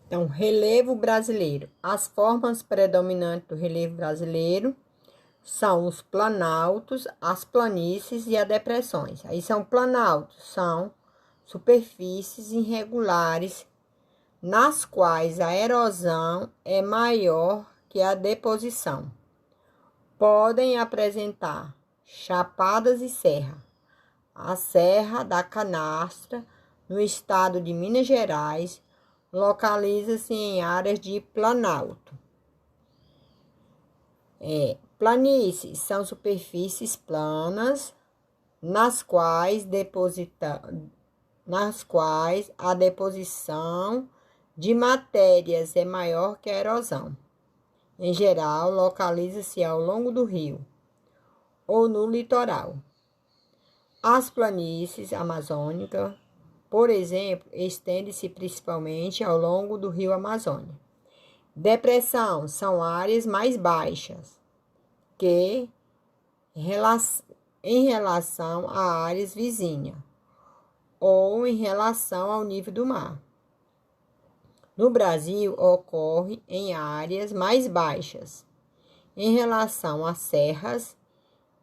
Então, relevo brasileiro. As formas predominantes do relevo brasileiro são os planaltos, as planícies e as depressões. Aí são planaltos, são superfícies irregulares nas quais a erosão é maior que a deposição. Podem apresentar chapadas e serra. A Serra da Canastra, no estado de Minas Gerais, localiza-se em áreas de planalto. Planícies são superfícies planas nas quais a deposição de matérias é maior que a erosão. Em geral, localiza-se ao longo do rio ou no litoral. As planícies amazônicas, por exemplo, estendem-se principalmente ao longo do rio Amazônia. Depressão são áreas mais baixas que em relação a áreas vizinhas ou em relação ao nível do mar. No Brasil, ocorre em áreas mais baixas em relação às serras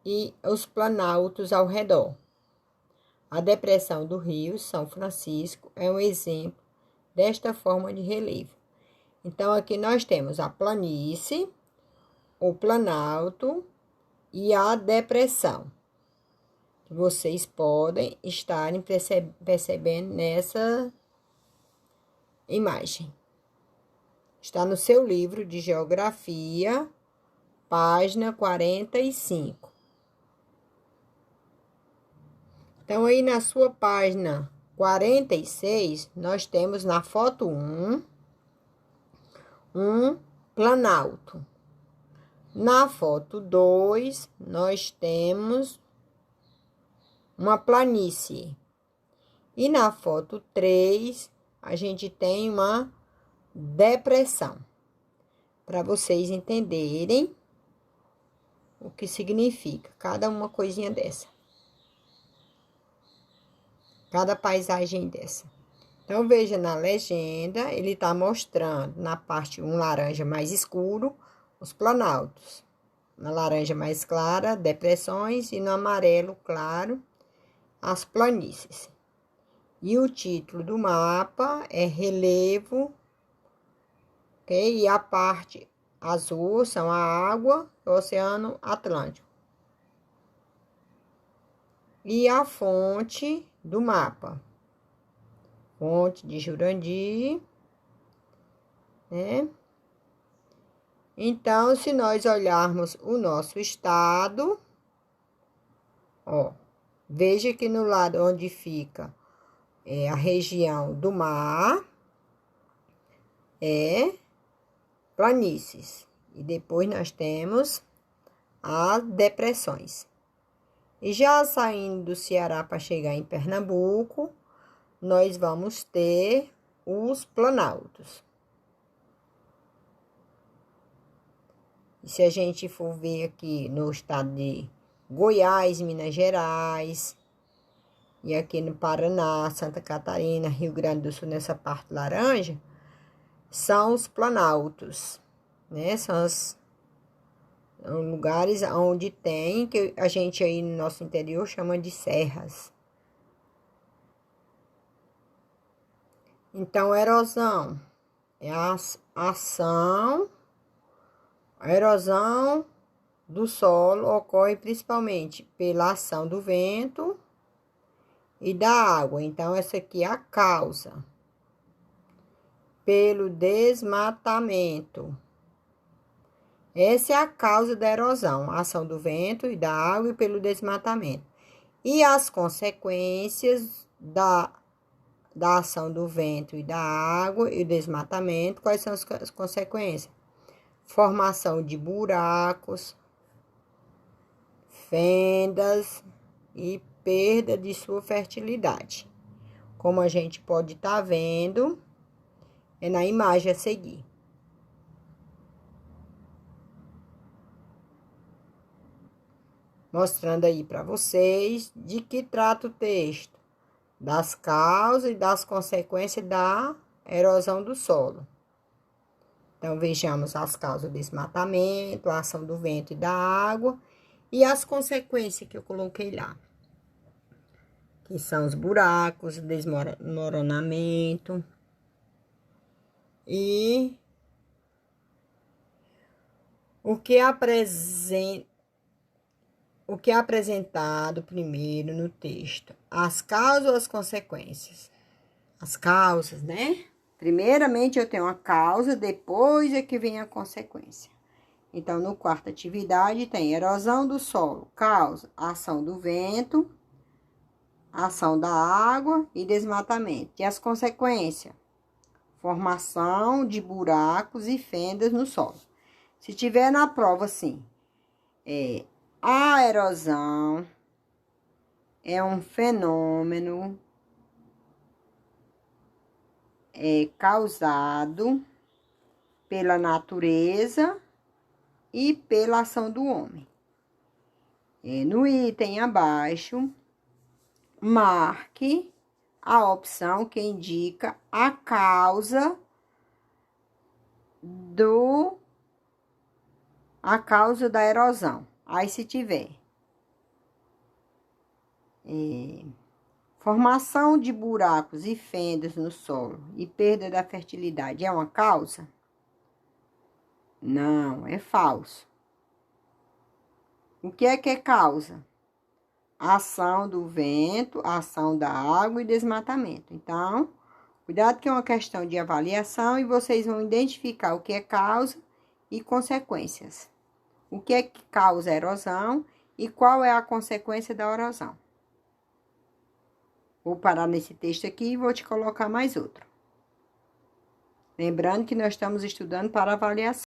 e os planaltos ao redor. A depressão do Rio São Francisco é um exemplo desta forma de relevo. Então, aqui nós temos a planície, o planalto e a depressão, que vocês podem estar percebendo nessa imagem. Está no seu livro de Geografia, página 45. Então, aí na sua página 46, nós temos na foto 1, um planalto. Na foto 2, nós temos uma planície. E na foto 3, a gente tem uma depressão. Para vocês entenderem o que significa cada uma coisinha dessa. Cada paisagem dessa. Então, veja na legenda, ele está mostrando na parte um laranja mais escuro, os planaltos. Na laranja mais clara, depressões, e no amarelo claro, as planícies. E o título do mapa é relevo, ok? E a parte azul são a água do Oceano Atlântico. E a fonte do mapa. Fonte de Jurandir, né? Então, se nós olharmos o nosso estado, ó, veja que no lado onde fica a região do mar, planícies. E depois nós temos as depressões. E já saindo do Ceará para chegar em Pernambuco, nós vamos ter os planaltos. E se a gente for ver aqui no estado de Goiás, Minas Gerais, e aqui no Paraná, Santa Catarina, Rio Grande do Sul, nessa parte laranja, são os planaltos, né? São os lugares onde tem, que a gente aí no nosso interior chama de serras. Então, erosão é a erosão do solo ocorre principalmente pela ação do vento e da água. Então, essa aqui é a causa. Pelo desmatamento. Essa é a causa da erosão, a ação do vento e da água e pelo desmatamento. E as consequências da ação do vento e da água e o desmatamento, quais são as consequências? Formação de buracos, fendas e perda de sua fertilidade. Como a gente pode estar vendo, é na imagem a seguir. Mostrando aí para vocês de que trata o texto. Das causas e das consequências da erosão do solo. Então, vejamos as causas do desmatamento, a ação do vento e da água e as consequências que eu coloquei lá, que são os buracos, desmoronamento e o que é apresentado primeiro no texto, as causas ou as consequências? As causas, né? Primeiramente, eu tenho a causa, depois é que vem a consequência. Então, no quarta atividade, tem erosão do solo, causa, ação do vento, ação da água e desmatamento. E as consequências? Formação de buracos e fendas no solo. Se tiver na prova, assim, a erosão é um fenômeno causado pela natureza e pela ação do homem. No item abaixo, marque a opção que indica a causa da erosão. Aí, se tiver formação de buracos e fendas no solo e perda da fertilidade é uma causa? Não, é falso. O que é causa? Ação do vento, ação da água e desmatamento. Então, cuidado que é uma questão de avaliação e vocês vão identificar o que é causa e consequências. O que é que causa a erosão e qual é a consequência da erosão. Vou parar nesse texto aqui e vou te colocar mais outro. Lembrando que nós estamos estudando para avaliação.